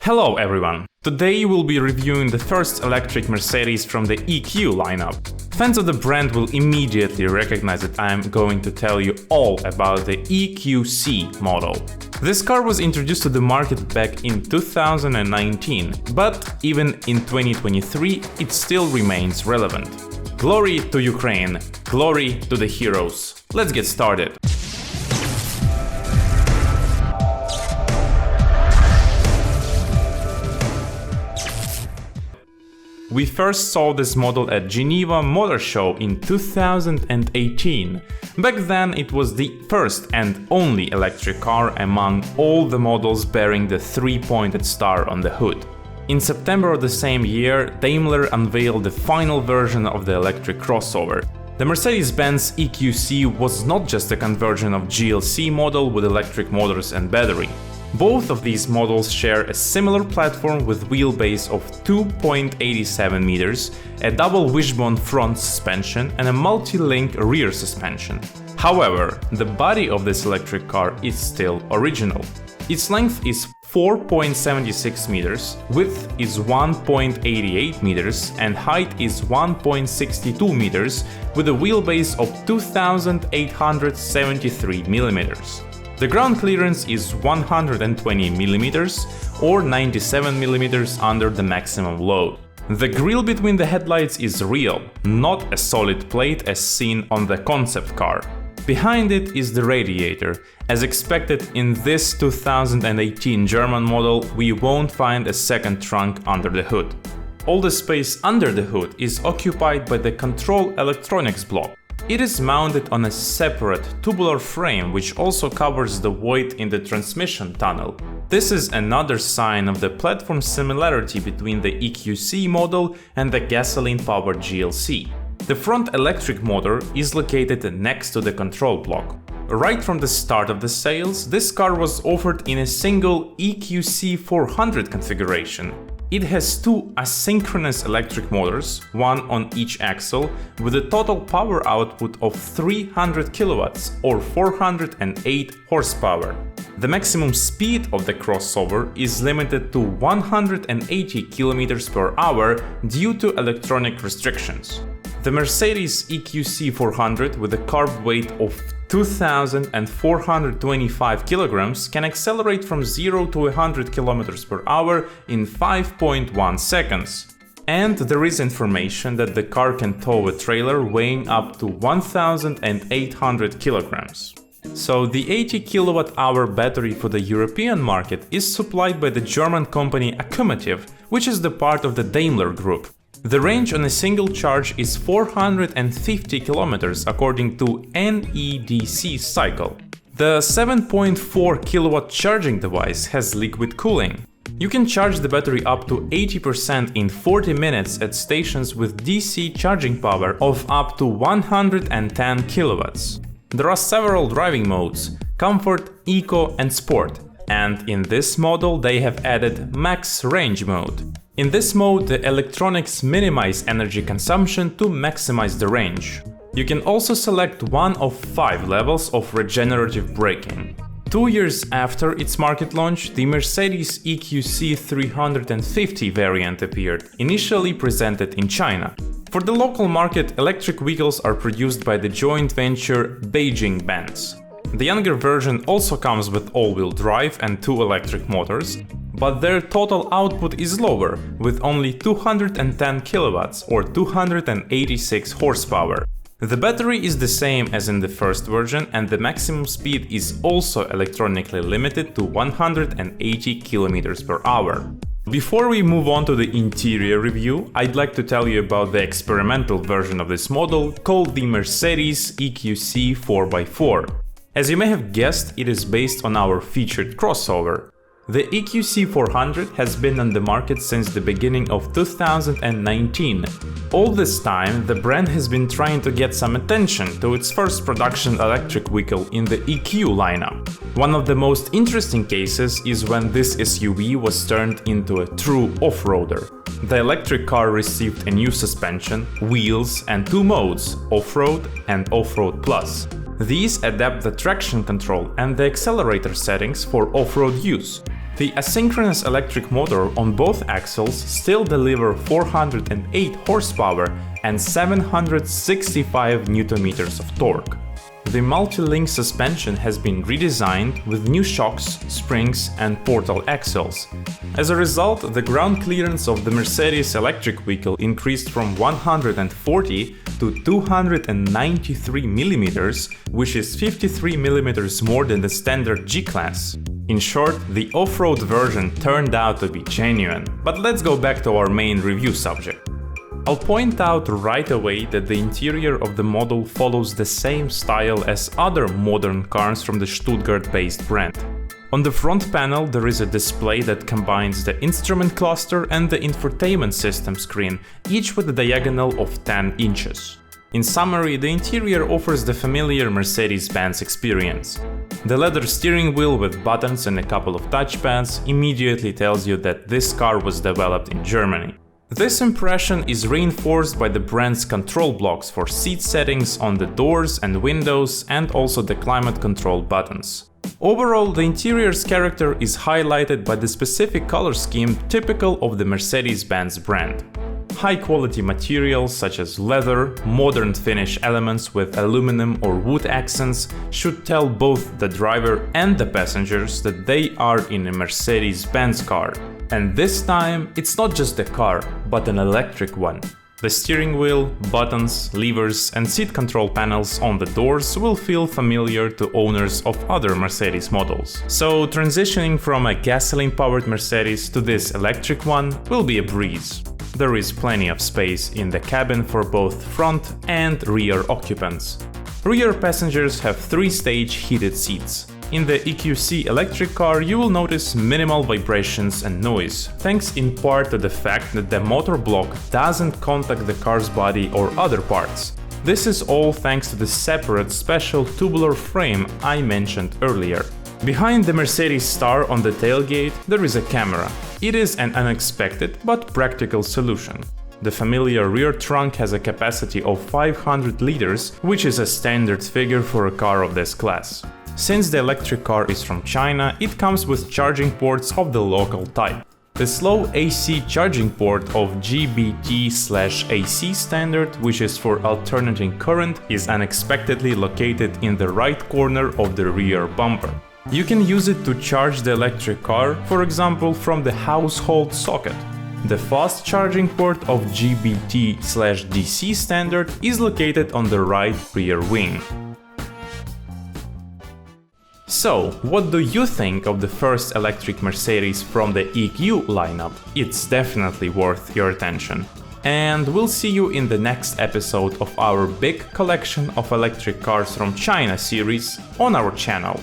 Hello everyone! Today we'll be reviewing the first electric Mercedes from the EQ lineup. Fans of the brand will immediately recognize that I am going to tell you all about the EQC model. This car was introduced to the market back in 2019, but even in 2023 it still remains relevant. Glory to Ukraine, glory to the heroes. Let's get started. We first saw this model at Geneva Motor Show in 2018. Back then it was the first and only electric car among all the models bearing the three-pointed star on the hood. In September of the same year, Daimler unveiled the final version of the electric crossover. The Mercedes-Benz EQC was not just a conversion of GLC model with electric motors and battery. Both of these models share a similar platform with wheelbase of 2.87 meters, a double wishbone front suspension and a multi-link rear suspension. However, the body of this electric car is still original. Its length is 4.76 meters, width is 1.88 meters and height is 1.62 meters with a wheelbase of 2,873 millimeters. The ground clearance is 120 mm or 97 mm under the maximum load. The grille between the headlights is real, not a solid plate as seen on the concept car. Behind it is the radiator. As expected in this 2018 German model, we won't find a second trunk under the hood. All the space under the hood is occupied by the control electronics block. It is mounted on a separate tubular frame which also covers the void in the transmission tunnel. This is another sign of the platform similarity between the EQC model and the gasoline-powered GLC. The front electric motor is located next to the control block. Right from the start of the sales, this car was offered in a single EQC 400 configuration. It has two asynchronous electric motors, one on each axle, with a total power output of 300 kilowatts or 408 horsepower. The maximum speed of the crossover is limited to 180 kilometers per hour due to electronic restrictions. The Mercedes EQC 400 with a carb weight of 2,425 kilograms can accelerate from 0 to 100 kilometers per hour in 5.1 seconds. And there is information that the car can tow a trailer weighing up to 1,800 kilograms. So the 80 kilowatt-hour battery for the European market is supplied by the German company Accumulative, which is the part of the Daimler Group. The range on a single charge is 450 kilometers according to NEDC cycle. The 7.4 kilowatt charging device has liquid cooling. You can charge the battery up to 80% in 40 minutes at stations with DC charging power of up to 110 kilowatts. There are several driving modes: Comfort, Eco and Sport, and in this model they have added Max Range mode. In this mode, the electronics minimize energy consumption to maximize the range. You can also select one of 5 levels of regenerative braking. 2 years after its market launch, the Mercedes EQC 350 variant appeared, initially presented in China. For the local market, electric vehicles are produced by the joint venture Beijing-Benz. The younger version also comes with all-wheel drive and 2 electric motors, but their total output is lower, with only 210 kilowatts or 286 horsepower. The battery is the same as in the first version and the maximum speed is also electronically limited to 180 kilometers per hour. Before we move on to the interior review, I'd like to tell you about the experimental version of this model called the Mercedes EQC 4x4. As you may have guessed, it is based on our featured crossover. The EQC 400 has been on the market since the beginning of 2019. All this time, the brand has been trying to get some attention to its first production electric vehicle in the EQ lineup. One of the most interesting cases is when this SUV was turned into a true off-roader. The electric car received a new suspension, wheels and 2 modes, off-road and off-road plus. These adapt the traction control and the accelerator settings for off-road use. The asynchronous electric motor on both axles still deliver 408 horsepower and 765 Nm of torque. The multi-link suspension has been redesigned with new shocks, springs and portal axles. As a result, the ground clearance of the Mercedes electric vehicle increased from 140 to 293 mm, which is 53 mm more than the standard G-Class. In short, the off-road version turned out to be genuine. But let's go back to our main review subject. I'll point out right away that the interior of the model follows the same style as other modern cars from the Stuttgart-based brand. On the front panel there is a display that combines the instrument cluster and the infotainment system screen, each with a diagonal of 10 inches. In summary, the interior offers the familiar Mercedes-Benz experience. The leather steering wheel with buttons and a couple of touchpads immediately tells you that this car was developed in Germany. This impression is reinforced by the brand's control blocks for seat settings on the doors and windows and also the climate control buttons. Overall, the interior's character is highlighted by the specific color scheme typical of the Mercedes-Benz brand. High-quality materials such as leather, modern finish elements with aluminum or wood accents should tell both the driver and the passengers that they are in a Mercedes-Benz car. And this time, it's not just a car, but an electric one. The steering wheel, buttons, levers and seat control panels on the doors will feel familiar to owners of other Mercedes models. So transitioning from a gasoline-powered Mercedes to this electric one will be a breeze. There is plenty of space in the cabin for both front and rear occupants. Rear passengers have 3-stage heated seats. In the EQC electric car you will notice minimal vibrations and noise, thanks in part to the fact that the motor block doesn't contact the car's body or other parts. This is all thanks to the separate special tubular frame I mentioned earlier. Behind the Mercedes star on the tailgate there is a camera. It is an unexpected but practical solution. The familiar rear trunk has a capacity of 500 liters, which is a standard figure for a car of this class. Since the electric car is from China, it comes with charging ports of the local type. The slow AC charging port of GBT/AC standard, which is for alternating current, is unexpectedly located in the right corner of the rear bumper. You can use it to charge the electric car, for example, from the household socket. The fast charging port of GBT/DC standard is located on the right rear wing. So, what do you think of the first electric Mercedes from the EQ lineup? It's definitely worth your attention. And we'll see you in the next episode of our big collection of electric cars from China series on our channel.